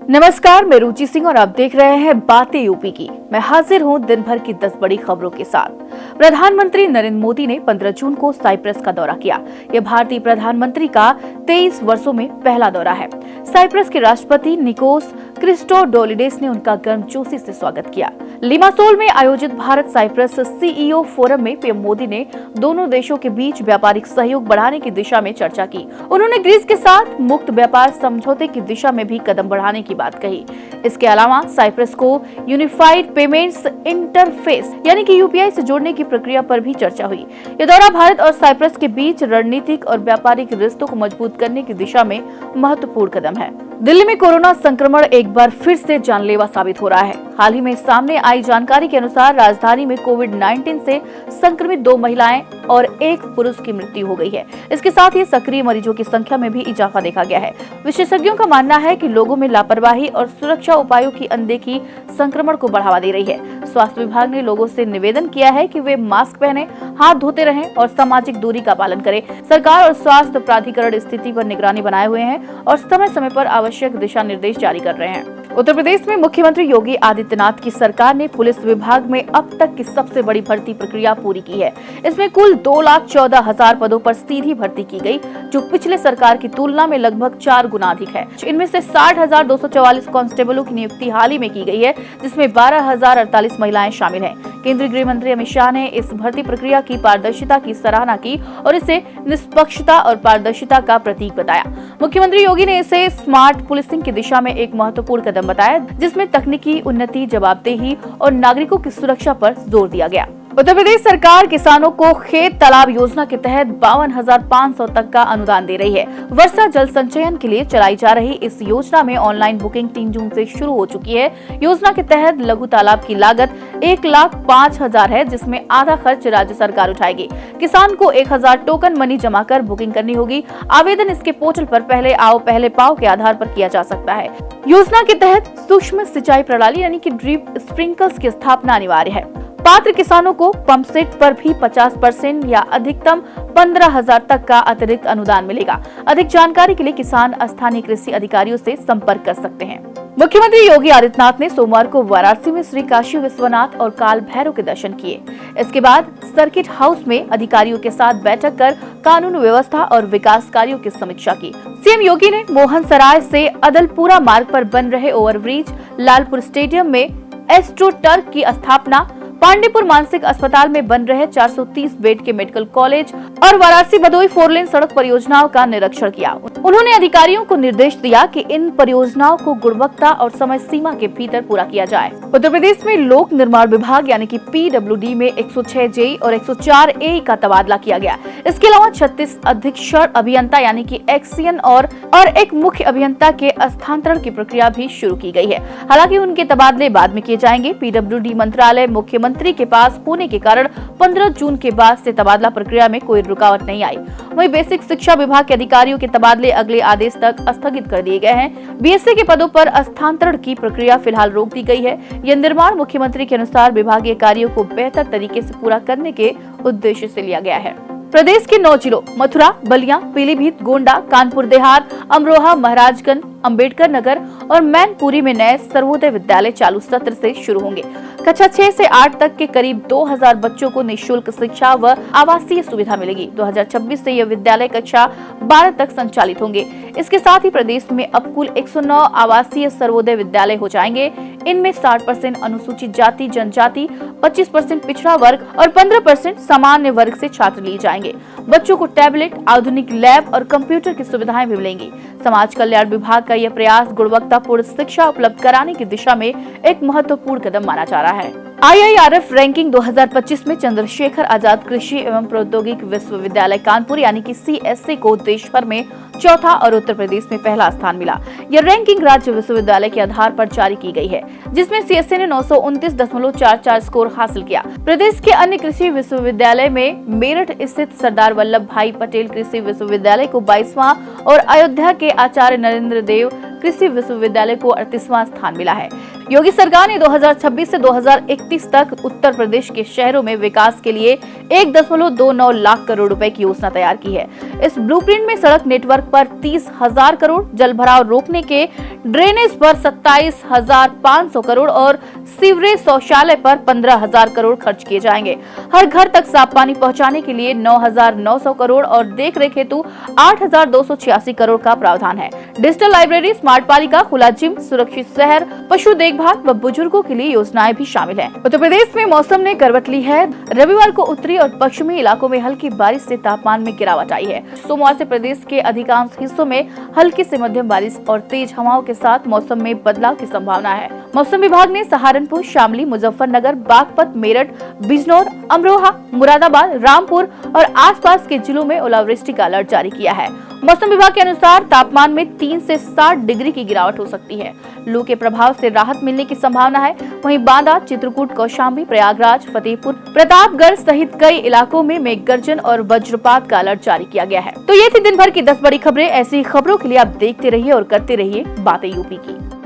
नमस्कार, मैं रुचि सिंह और आप देख रहे हैं बातें यूपी की। मैं हाजिर हूं दिन भर की 10 बड़ी खबरों के साथ। प्रधानमंत्री नरेंद्र मोदी ने 15 जून को साइप्रस का दौरा किया। यह भारतीय प्रधानमंत्री का 23 वर्षों में पहला दौरा है। साइप्रस के राष्ट्रपति निकोस क्रिस्टोडोलिडेस ने उनका गर्मजोशी से स्वागत किया। लिमासोल में आयोजित भारत साइप्रस सीईओ फोरम में पीएम मोदी ने दोनों देशों के बीच व्यापारिक सहयोग बढ़ाने की दिशा में चर्चा की। उन्होंने ग्रीस के साथ मुक्त व्यापार समझौते की दिशा में भी कदम बढ़ाने की बात कही। इसके अलावा साइप्रस को यूनिफाइड पेमेंट्स इंटरफेस यानी कि यूपीआई से जोड़ने की प्रक्रिया पर भी चर्चा हुई। यह दौरा भारत और साइप्रस के बीच रणनीतिक और व्यापारिक रिश्तों को मजबूत करने की दिशा में महत्वपूर्ण कदम है। दिल्ली में कोरोना संक्रमण एक बार फिर से जानलेवा साबित हो रहा है। हाल ही में सामने आई जानकारी के अनुसार राजधानी में कोविड-19 से संक्रमित 2 महिलाएं और 1 पुरुष की मृत्यु हो गई है। इसके साथ ही सक्रिय मरीजों की संख्या में भी इजाफा देखा गया है। विशेषज्ञों का मानना है कि लोगों में लापरवाही और सुरक्षा उपायों की अनदेखी संक्रमण को बढ़ावा दे रही है। स्वास्थ्य विभाग ने लोगों से निवेदन किया है कि वे मास्क पहने, हाथ धोते रहें और सामाजिक दूरी का पालन करें। सरकार और स्वास्थ्य प्राधिकरण स्थिति पर निगरानी बनाए हुए हैं और समय समय पर आवश्यक दिशा निर्देश जारी कर रहे हैं। उत्तर प्रदेश में मुख्यमंत्री योगी आदित्यनाथ की सरकार ने पुलिस विभाग में अब तक की सबसे बड़ी भर्ती प्रक्रिया पूरी की है। इसमें कुल 2,14,000 पदों पर सीधी भर्ती की गई, जो पिछले सरकार की तुलना में लगभग 4 गुना अधिक है। इनमें से 60,244 कांस्टेबलों की नियुक्ति हाल ही में की गई है, जिसमें 12,048 महिलाएं शामिल हैं। केंद्रीय गृह मंत्री अमित शाह ने इस भर्ती प्रक्रिया की पारदर्शिता की सराहना की और इसे निष्पक्षता और पारदर्शिता का प्रतीक बताया। मुख्यमंत्री योगी ने इसे स्मार्ट पुलिसिंग की दिशा में एक महत्वपूर्ण कदम बताया, जिसमें तकनीकी उन्नति, जवाबदेही और नागरिकों की सुरक्षा पर जोर दिया गया। उत्तर प्रदेश सरकार किसानों को खेत तालाब योजना के तहत 52,500 तक का अनुदान दे रही है। वर्षा जल संचयन के लिए चलाई जा रही इस योजना में ऑनलाइन बुकिंग 3 जून से शुरू हो चुकी है। योजना के तहत लघु तालाब की लागत 1,05,000 है, जिसमें आधा खर्च राज्य सरकार उठाएगी। किसान को 1,000 टोकन मनी जमा कर बुकिंग करनी होगी। आवेदन इसके पोर्टल पर पहले आओ पहले पाओ के आधार पर किया जा सकता है। योजना के तहत सूक्ष्म सिंचाई प्रणाली यानी कि ड्रिप स्प्रिंकलर्स की स्थापना अनिवार्य है। पात्र किसानों को पंप सेट पर भी 50% या अधिकतम 15,000 तक का अतिरिक्त अनुदान मिलेगा। अधिक जानकारी के लिए किसान स्थानीय कृषि अधिकारियों से संपर्क कर सकते हैं। मुख्यमंत्री योगी आदित्यनाथ ने सोमवार को वाराणसी में श्री काशी विश्वनाथ और काल भैरव के दर्शन किए। इसके बाद सर्किट हाउस में अधिकारियों के साथ बैठक कर कानून व्यवस्था और विकास कार्यों की समीक्षा की। सीएम योगी ने मोहन सराय से अदलपुरा मार्ग पर बन रहे ओवरब्रिज, लालपुर स्टेडियम में एस्ट्रोटर्फ की स्थापना, पांडेपुर मानसिक अस्पताल में बन रहे 430 बेड के मेडिकल कॉलेज और वाराणसी भदोई 4 लेन सड़क परियोजनाओं का निरीक्षण किया। उन्होंने अधिकारियों को निर्देश दिया कि इन परियोजनाओं को गुणवत्ता और समय सीमा के भीतर पूरा किया जाए। उत्तर प्रदेश में लोक निर्माण विभाग यानी कि पीडब्ल्यूडी में 106 जेई और 104 एई का तबादला किया गया। इसके अलावा 36 अधीक्षण अभियंता यानी कि एक्सियन और एक मुख्य अभियंता के स्थानांतरण की प्रक्रिया भी शुरू की गई है। हालांकि उनके तबादले बाद में किए जाएंगे। पीडब्ल्यूडी मंत्रालय मुख्यमंत्री के पास होने के कारण 15 जून के बाद से तबादला प्रक्रिया में कोई रुकावट नहीं आई। वहीं बेसिक शिक्षा विभाग के अधिकारियों के तबादले अगले आदेश तक स्थगित कर दिए गए हैं। बीएससी के पदों पर स्थानांतरण की प्रक्रिया फिलहाल रोक दी गई है। यह निर्माण मुख्यमंत्री के अनुसार विभागीय कार्यों को बेहतर तरीके से पूरा करने के उद्देश्य से लिया गया है। प्रदेश के 9 जिलों मथुरा, बलिया, पीलीभीत, गोंडा, कानपुर देहात, अमरोहा, महाराजगंज, अंबेडकर नगर और मैनपुरी में नए सर्वोदय विद्यालय चालू सत्र से शुरू होंगे। कक्षा 6 से 8 तक के करीब 2,000 बच्चों को निःशुल्क शिक्षा व आवासीय सुविधा मिलेगी। 2026 से यह विद्यालय कक्षा 12 तक संचालित होंगे। इसके साथ ही प्रदेश में अब कुल 109 आवासीय सर्वोदय विद्यालय हो जाएंगे। इनमें 60% अनुसूचित जाति जनजाति, 25% पिछड़ा वर्ग और 15% सामान्य वर्ग से छात्र लिए जाएंगे। बच्चों को टैबलेट, आधुनिक लैब और कंप्यूटर की सुविधाएं भी मिलेंगी। समाज कल्याण विभाग का यह प्रयास गुणवत्तापूर्ण शिक्षा उपलब्ध कराने की दिशा में एक महत्वपूर्ण कदम माना जा रहा है। IIRF रैंकिंग 2025 में चंद्रशेखर आजाद कृषि एवं प्रौद्योगिक विश्वविद्यालय कानपुर यानी कि CSC को देश भर में चौथा और उत्तर प्रदेश में पहला स्थान मिला। यह रैंकिंग राज्य विश्वविद्यालय के आधार पर जारी की गई है, जिसमें CSC ने 929.44 स्कोर हासिल किया। प्रदेश के अन्य कृषि विश्वविद्यालय में मेरठ स्थित सरदार वल्लभ भाई पटेल कृषि विश्वविद्यालय को 22वां और अयोध्या के आचार्य नरेंद्र देव कृषि विश्वविद्यालय को 38वां स्थान मिला है। योगी सरकार ने 2026 से 2031 तक उत्तर प्रदेश के शहरों में विकास के लिए 1.29 लाख करोड़ रुपए की योजना तैयार की है। इस ब्लूप्रिंट में सड़क नेटवर्क पर 30,000 करोड़, जल भराव रोकने के ड्रेनेज पर 27,500 करोड़ और सीवरेज शौचालय पर 15,000 करोड़ खर्च किए जाएंगे। हर घर तक साफ पानी पहुंचाने के लिए 9,900 करोड़ और देख रेख हेतु 8,286 करोड़ का प्रावधान है। डिजिटल लाइब्रेरी, स्मार्ट पालिका, खुला जिम, सुरक्षित शहर, पशु देखभाल व बुजुर्गों के लिए योजनाएं भी शामिल हैं। उत्तर प्रदेश में मौसम ने करवट ली है। रविवार को उत्तरी और पश्चिमी इलाकों में हल्की बारिश से तापमान में गिरावट आई है। सोमवार से प्रदेश के अधिकांश हिस्सों में हल्की से मध्यम बारिश और तेज हवाओं के साथ मौसम में बदलाव की संभावना है। मौसम विभाग ने सहारनपुर, शामली, मुजफ्फरनगर, बागपत, मेरठ, बिजनौर, अमरोहा, मुरादाबाद, रामपुर और आसपास के जिलों में ओलावृष्टि का अलर्ट जारी किया है। मौसम विभाग के अनुसार तापमान में 3 से 7 डिग्री की गिरावट हो सकती है। लू के प्रभाव से राहत मिलने की संभावना है। वहीं बांदा, चित्रकूट, कौशाम्बी, प्रयागराज, फतेहपुर, प्रतापगढ़ सहित कई इलाकों में मेघ गर्जन और वज्रपात का अलर्ट जारी किया गया है। तो ये थी दिन भर की 10 बड़ी खबरें। ऐसी खबरों के लिए आप देखते रहिए और करते रहिए बातें यूपी की।